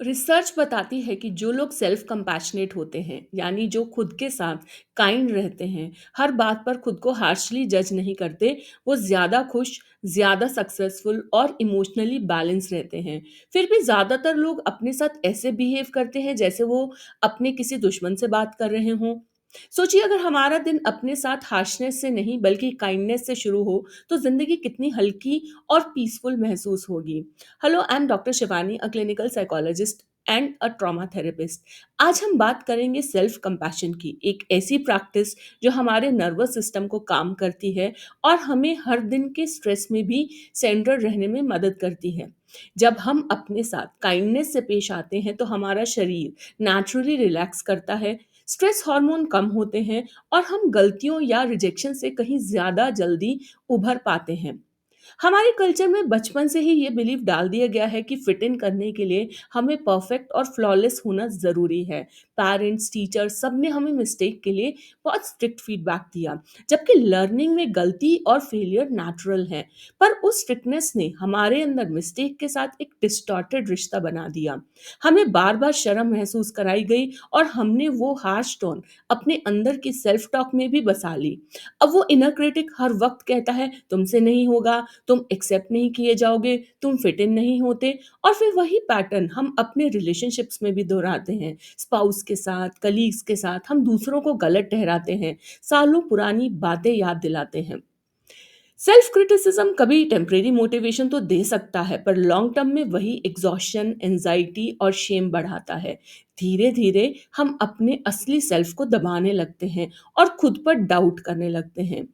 Research बताती है कि जो लोग सेल्फ कंपैशनेट होते हैं, यानी जो खुद के साथ काइंड रहते हैं, हर बात पर खुद को हार्शली जज नहीं करते, वो ज़्यादा खुश, ज़्यादा सक्सेसफुल और इमोशनली बैलेंस रहते हैं। फिर भी ज़्यादातर लोग अपने साथ ऐसे बिहेव करते हैं जैसे वो अपने किसी दुश्मन से बात कर रहे हों। सोचिए, अगर हमारा दिन अपने साथ हार्शनेस से नहीं बल्कि काइंडनेस से शुरू हो, तो ज़िंदगी कितनी हल्की और पीसफुल महसूस होगी। Hello, I am doctor Shivani, a clinical psychologist and a trauma therapist. आज हम बात करेंगे सेल्फ कंपैशन की, एक ऐसी प्रैक्टिस जो हमारे नर्वस सिस्टम को काम करती है और हमें हर दिन के स्ट्रेस में भी सेंटर्ड रहने में मदद करती है। जब हम अपने साथ काइंडनेस से पेश आते हैं तो हमारा शरीर नेचुरली रिलैक्स करता है, स्ट्रेस हार्मोन कम होते हैं और हम गलतियों या रिजेक्शन से कहीं ज़्यादा जल्दी उभर पाते हैं। हमारे कल्चर में बचपन से ही ये बिलीफ डाल दिया गया है कि फिट इन करने के लिए हमें परफेक्ट और फ्लॉलेस होना ज़रूरी है। पेरेंट्स, टीचर्स सब ने हमें मिस्टेक के लिए बहुत स्ट्रिक्ट फीडबैक दिया, जबकि लर्निंग में गलती और फेलियर नेचुरल है। पर उस स्ट्रिक्टनेस ने हमारे अंदर मिस्टेक के साथ एक डिस्टॉर्टेड रिश्ता बना दिया। हमें बार-बार शर्म महसूस कराई गई और हमने वो हार्श टोन अपने अंदर की सेल्फ टॉक में भी बसा ली। अब वो इनर क्रिटिक हर वक्त कहता है, तुमसे नहीं होगा, तुम एक्सेप्ट नहीं किए जाओगे, तुम फिट इन नहीं होते। और फिर वही पैटर्न हम अपने रिलेशनशिप्स में भी दोहराते हैं। स्पाउस के साथ, कलीग्स के साथ हम दूसरों को गलत ठहराते हैं, सालों पुरानी बातें याद दिलाते हैं। सेल्फ क्रिटिसिज्म कभी टेम्परेरी मोटिवेशन तो दे सकता है, पर लॉन्ग टर्म में वही एग्जॉशन, एंजाइटी और शेम बढ़ाता है। धीरे धीरे हम अपने असली सेल्फ को दबाने लगते हैं और खुद पर डाउट करने लगते हैं।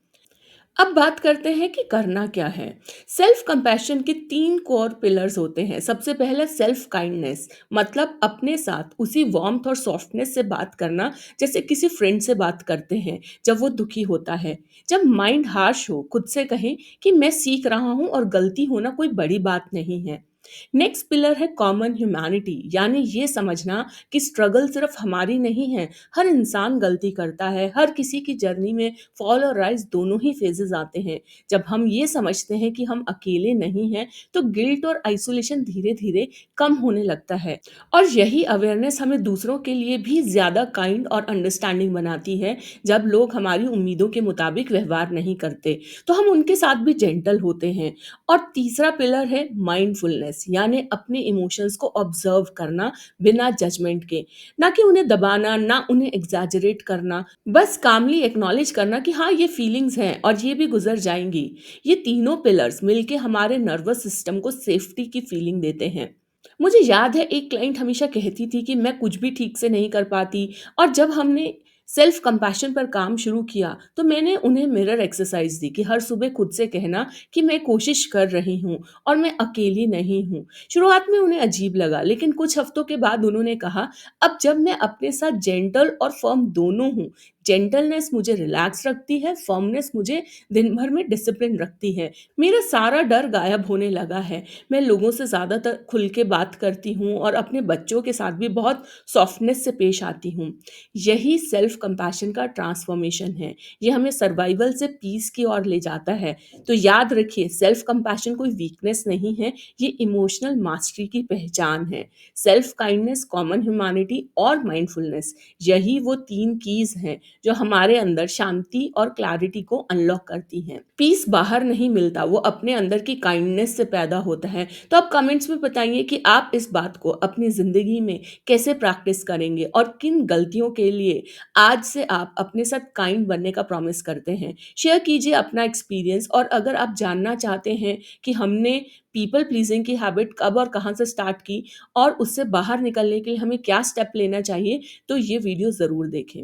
अब बात करते हैं कि करना क्या है। सेल्फ कंपैशन के 3 कोर पिलर्स होते हैं। सबसे पहला सेल्फ काइंडनेस, मतलब अपने साथ उसी वार्मथ और सॉफ्टनेस से बात करना जैसे किसी फ्रेंड से बात करते हैं जब वो दुखी होता है। जब माइंड हार्श हो, खुद से कहें कि मैं सीख रहा हूँ और गलती होना कोई बड़ी बात नहीं है। नेक्स्ट पिलर है कॉमन ह्यूमैनिटी, यानी ये समझना कि स्ट्रगल सिर्फ हमारी नहीं है। हर इंसान गलती करता है, हर किसी की जर्नी में फॉल और राइज दोनों ही फेजेस आते हैं। जब हम ये समझते हैं कि हम अकेले नहीं हैं, तो गिल्ट और आइसोलेशन धीरे धीरे कम होने लगता है। और यही अवेयरनेस हमें दूसरों के लिए भी ज़्यादा काइंड और अंडरस्टैंडिंग बनाती है। जब लोग हमारी उम्मीदों के मुताबिक व्यवहार नहीं करते, तो हम उनके साथ भी जेंटल होते हैं। और तीसरा पिलर है माइंडफुलनेस, यानी अपने इमोशंस को ऑब्जर्व करना बिना जजमेंट के, ना कि उन्हें दबाना, ना उन्हें एग्जैजरेट करना, बस कामली एक्नॉलेज करना कि हाँ, ये फीलिंग्स हैं और ये भी गुजर जाएंगी। ये तीनों पिलर्स मिलके हमारे नर्वस सिस्टम को सेफ्टी की फीलिंग देते हैं। मुझे याद है, एक क्लाइंट हमेशा कहती थी कि मैं कुछ भी ठीक से नहीं कर पाती। और जब हमने सेल्फ कंपैशन पर काम शुरू किया, तो मैंने उन्हें मिरर एक्सरसाइज दी कि हर सुबह खुद से कहना कि मैं कोशिश कर रही हूँ और मैं अकेली नहीं हूँ। शुरुआत में उन्हें अजीब लगा, लेकिन कुछ हफ्तों के बाद उन्होंने कहा, अब जब मैं अपने साथ जेंटल और फर्म दोनों हूँ, जेंटलनेस मुझे रिलैक्स रखती है, फर्मनेस मुझे दिन भर में डिसिप्लिन रखती है, मेरा सारा डर गायब होने लगा है। मैं लोगों से ज़्यादातर खुल के बात करती हूँ और अपने बच्चों के साथ भी बहुत सॉफ्टनेस से पेश आती हूँ। यही सेल्फ कंपैशन का ट्रांसफॉर्मेशन है। ये हमें सर्वाइवल से पीस की ओर ले जाता है। तो याद रखिए, सेल्फ कंपैशन कोई वीकनेस नहीं है, ये इमोशनल मास्टरी की पहचान है। सेल्फ काइंडनेस, कॉमन ह्यूमैनिटी और माइंडफुलनेस, यही वो 3 कीज़ हैं जो हमारे अंदर शांति और क्लैरिटी को अनलॉक करती हैं। पीस बाहर नहीं मिलता, वो अपने अंदर की काइंडनेस से पैदा होता है। तो आप कमेंट्स में बताइए कि आप इस बात को अपनी ज़िंदगी में कैसे प्रैक्टिस करेंगे और किन गलतियों के लिए आज से आप अपने साथ काइंड बनने का प्रॉमिस करते हैं। शेयर कीजिए अपना एक्सपीरियंस, और अगर आप जानना चाहते हैं कि हमने पीपल प्लीजिंग की हैबिट कब और कहाँ से स्टार्ट की और उससे बाहर निकलने के लिए हमें क्या स्टेप लेना चाहिए, तो ये वीडियो ज़रूर देखें।